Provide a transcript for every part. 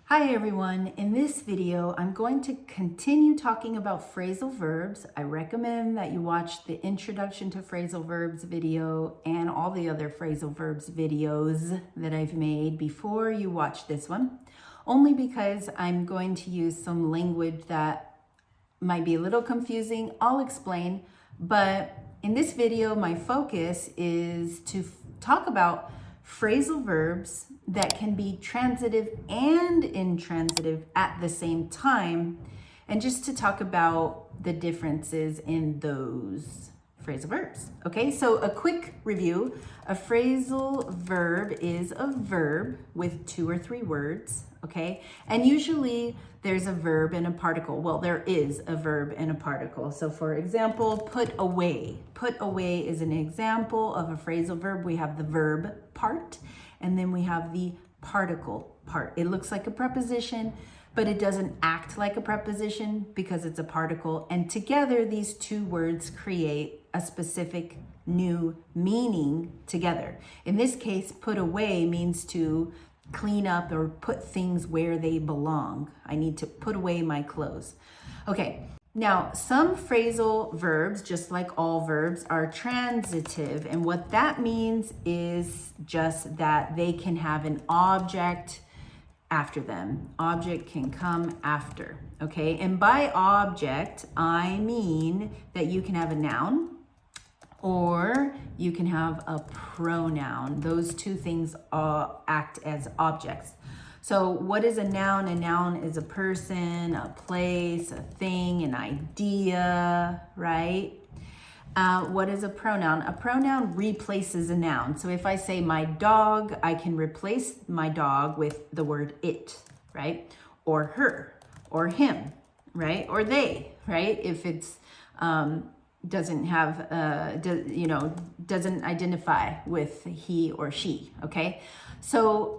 Hi everyone, in this video I'm going to continue talking about phrasal verbs. I recommend that you watch the Introduction to Phrasal Verbs video and all the other phrasal verbs videos that I've made before you watch this one, only because I'm going to use some language that might be a little confusing. I'll explain, but in this video my focus is to talk about phrasal verbs that can be transitive and intransitive at the same time, and just to talk about the differences in those phrasal verbs. Okay, so a quick review. A phrasal verb is a verb with 2 or 3 words, okay? And usually there's a verb and a particle. Well, there is a verb and a particle. So for example, put away. Put away is an example of a phrasal verb. We have the verb part, and then we have the particle part. It looks like a preposition, but it doesn't act like a preposition because it's a particle. And together, these 2 words create a specific new meaning together. In this case, put away means to clean up or put things where they belong. I need to put away my clothes. Okay, now some phrasal verbs, just like all verbs, are transitive. And what that means is just that they can have an object after them. Object can come after, okay? And by object, I mean that you can have a noun or you can have a pronoun. Those 2 things act as objects. So what is a noun? A noun is a person, a place, a thing, an idea, right? What is a pronoun? A pronoun replaces a noun. So if I say my dog, I can replace my dog with the word it, right? Or her, or him, right? Or they, right? If it's doesn't have, doesn't identify with he or she, okay? So,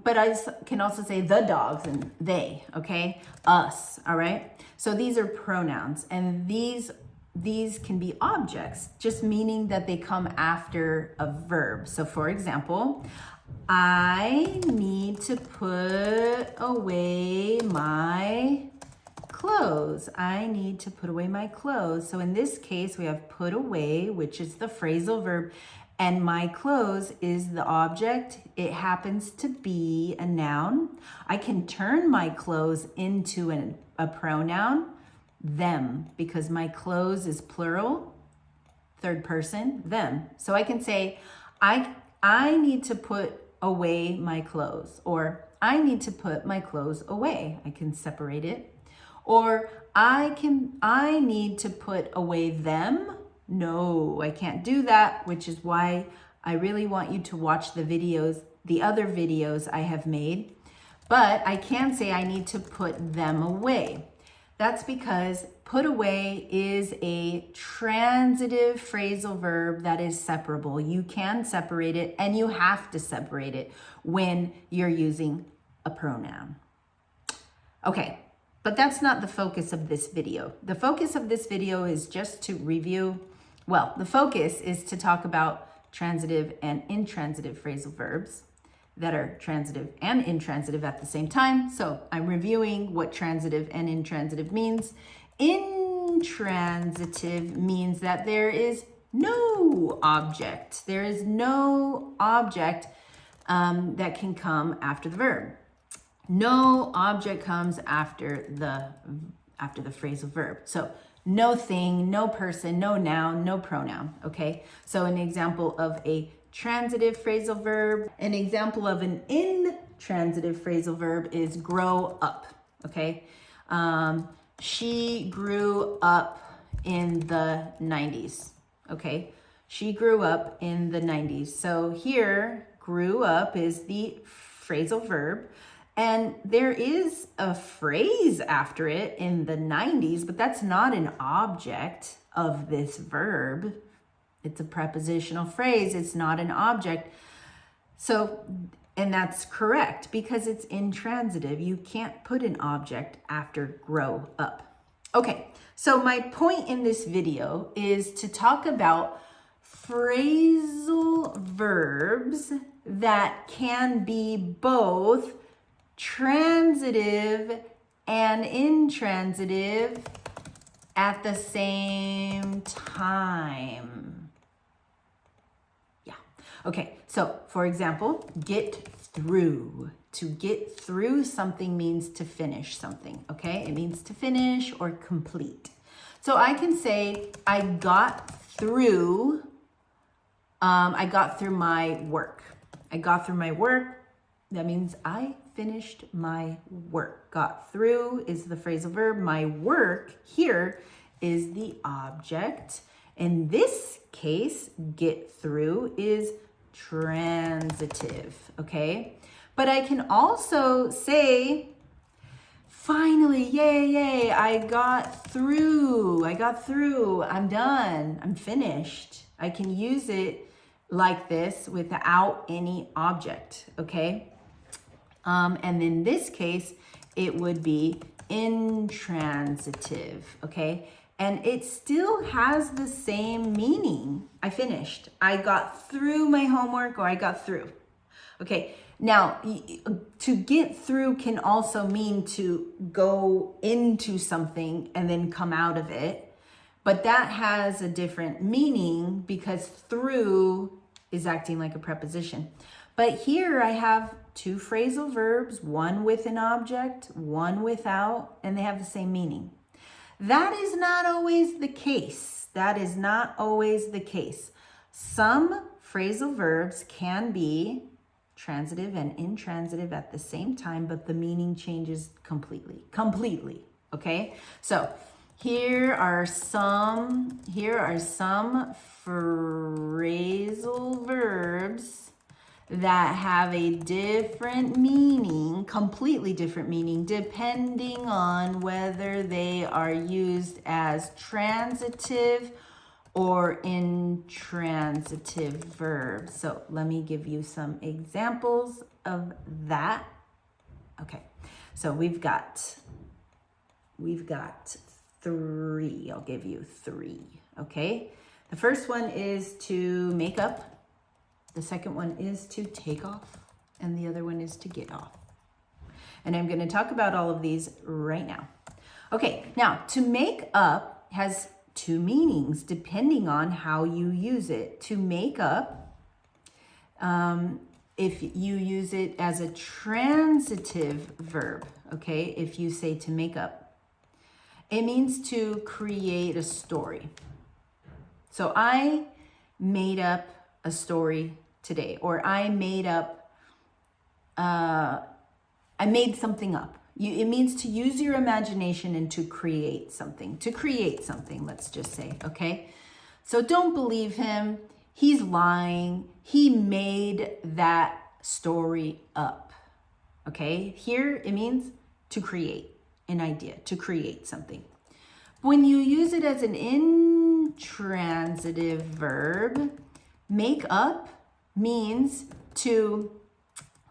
but I can also say the dogs and they, okay? Us, all right? So these are pronouns, and these can be objects, just meaning that they come after a verb. So for example, I need to put away my clothes. I need to put away my clothes. So in this case, we have put away, which is the phrasal verb, and my clothes is the object. It happens to be a noun. I can turn my clothes into a pronoun, them, because my clothes is plural, 3rd person, them. So I can say, I need to put away my clothes, or I need to put my clothes away. I can separate it. Or I need to put away them. No, I can't do that, which is why I really want you to watch the videos, the other videos I have made. But I can say I need to put them away. That's because put away is a transitive phrasal verb that is separable. You can separate it, and you have to separate it when you're using a pronoun. Okay. But that's not the focus of this video. The focus of this video is just to review, well, the focus is to talk about transitive and intransitive phrasal verbs that are transitive and intransitive at the same time. So I'm reviewing what transitive and intransitive means. Intransitive means that there is no object. There is no object that can come after the verb. No object comes after the phrasal verb. So no thing, no person, no noun, no pronoun, okay? So an example of a transitive phrasal verb, an example of an intransitive phrasal verb is grow up, okay? She grew up in the 90s, okay? She grew up in the 90s. So here, grew up is the phrasal verb. And there is a phrase after it in the 90s, but that's not an object of this verb. It's a prepositional phrase. It's not an object. So, and that's correct because it's intransitive. You can't put an object after grow up. Okay, so my point in this video is to talk about phrasal verbs that can be both transitive and intransitive at the same time. Yeah. Okay, so for example, get through. To get through something means to finish something, okay? It means to finish or complete. So I can say, I got through my work. I got through my work. That means I finished my work. Got through is the phrasal verb. My work here is the object. In this case, get through is transitive, okay? But I can also say, finally, yay, yay, I got through, I'm done, I'm finished. I can use it like this without any object, okay? And in this case, it would be intransitive, okay? And it still has the same meaning. I finished. I got through my homework, or I got through. Okay, now to get through can also mean to go into something and then come out of it. But that has a different meaning because through is acting like a preposition. But here I have two phrasal verbs, one with an object, one without, and they have the same meaning. That is not always the case. That is not always the case. Some phrasal verbs can be transitive and intransitive at the same time, but the meaning changes completely, okay? So here are some phrasal verbs that have a different meaning, completely different meaning, depending on whether they are used as transitive or intransitive verbs. So let me give you some examples of that. Okay, so we've got three. I'll give you three, okay? The first one is to make up. The second one is to take off. And the other one is to get off. And I'm going to talk about all of these right now. Okay, now to make up has two meanings depending on how you use it. To make up, if you use it as a transitive verb, okay, if you say to make up, it means to create a story. So I made up a story today, or I made something up. It means to use your imagination and to create something. Let's just say, okay? So don't believe him. He's lying. He made that story up, okay? Here it means to create an idea, to create something. When you use it as an intransitive verb, make up means to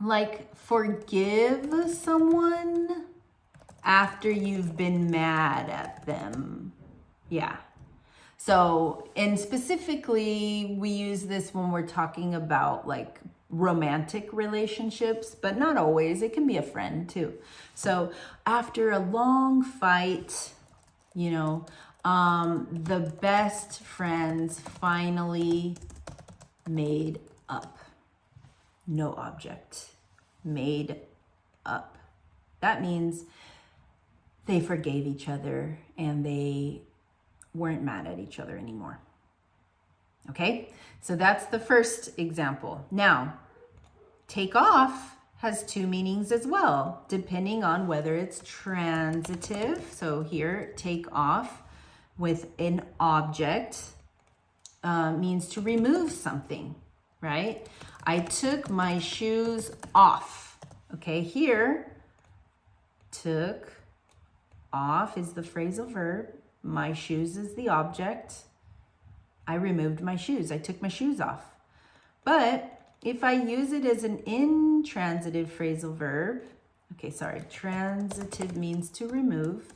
like forgive someone after you've been mad at them. Yeah. So, and specifically we use this when we're talking about like romantic relationships, but not always. It can be a friend too. So after a long fight, you know, the best friends finally made up. No object. Made up. That means they forgave each other and they weren't mad at each other anymore. Okay? So that's the first example. Now, take off has two meanings as well, depending on whether it's transitive. So here, take off with an object means to remove something, right? I took my shoes off. Okay, here, took off is the phrasal verb. My shoes is the object. I removed my shoes. I took my shoes off. But if I use it as an intransitive phrasal verb, okay, sorry, transitive means to remove,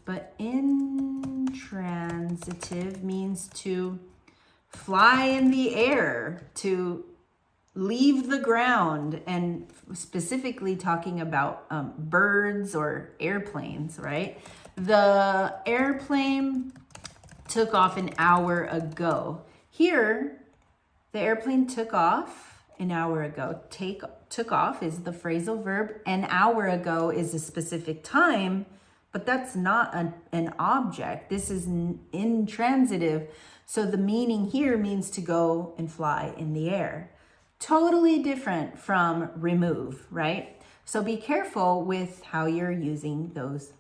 but intransitive means to fly in the air, to leave the ground, and specifically talking about birds or airplanes, right? The airplane took off an hour ago. Here, the airplane took off an hour ago. Took off is the phrasal verb. An hour ago is a specific time, but that's not an object. This is intransitive. So the meaning here means to go and fly in the air. Totally different from remove, right? So be careful with how you're using those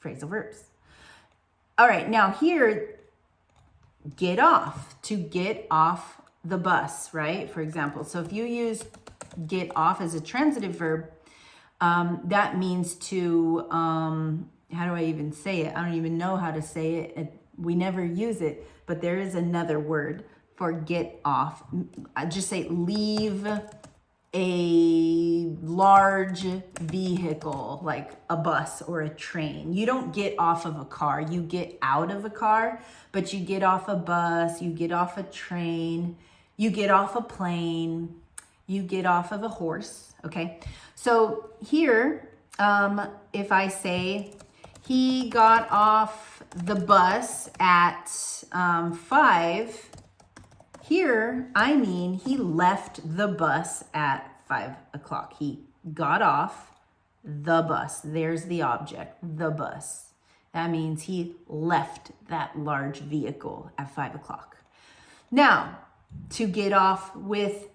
phrasal verbs. All right, now here, get off, to get off the bus, right? For example, so if you use get off as a transitive verb, that means to, how do I even say it? I don't even know how to say it. We never use it, but there is another word for get off. I just say leave a large vehicle like a bus or a train. You don't get off of a car, you get out of a car, but you get off a bus, you get off a train, you get off a plane, you get off of a horse, okay? So here, if I say he got off the bus at 5, here, I mean he left the bus at 5 o'clock. He got off the bus. There's the object, the bus. That means he left that large vehicle at 5 o'clock. Now, to get off with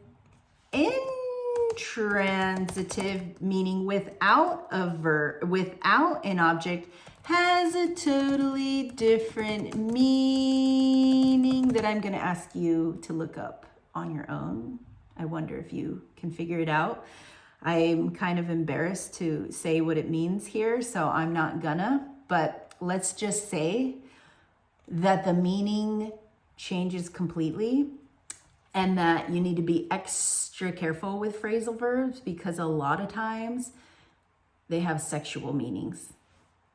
intransitive, meaning without a verb, without an object, has a totally different meaning that I'm going to ask you to look up on your own. I wonder if you can figure it out. I'm kind of embarrassed to say what it means here, so I'm not gonna, but let's just say that the meaning changes completely and that you need to be extra careful with phrasal verbs because a lot of times they have sexual meanings.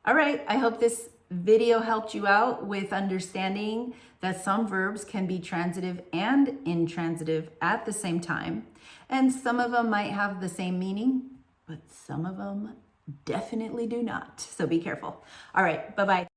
All right, I hope this video helped you out with understanding that some verbs can be transitive and intransitive at the same time. And some of them might have the same meaning, but some of them definitely do not. So be careful. All right, bye-bye.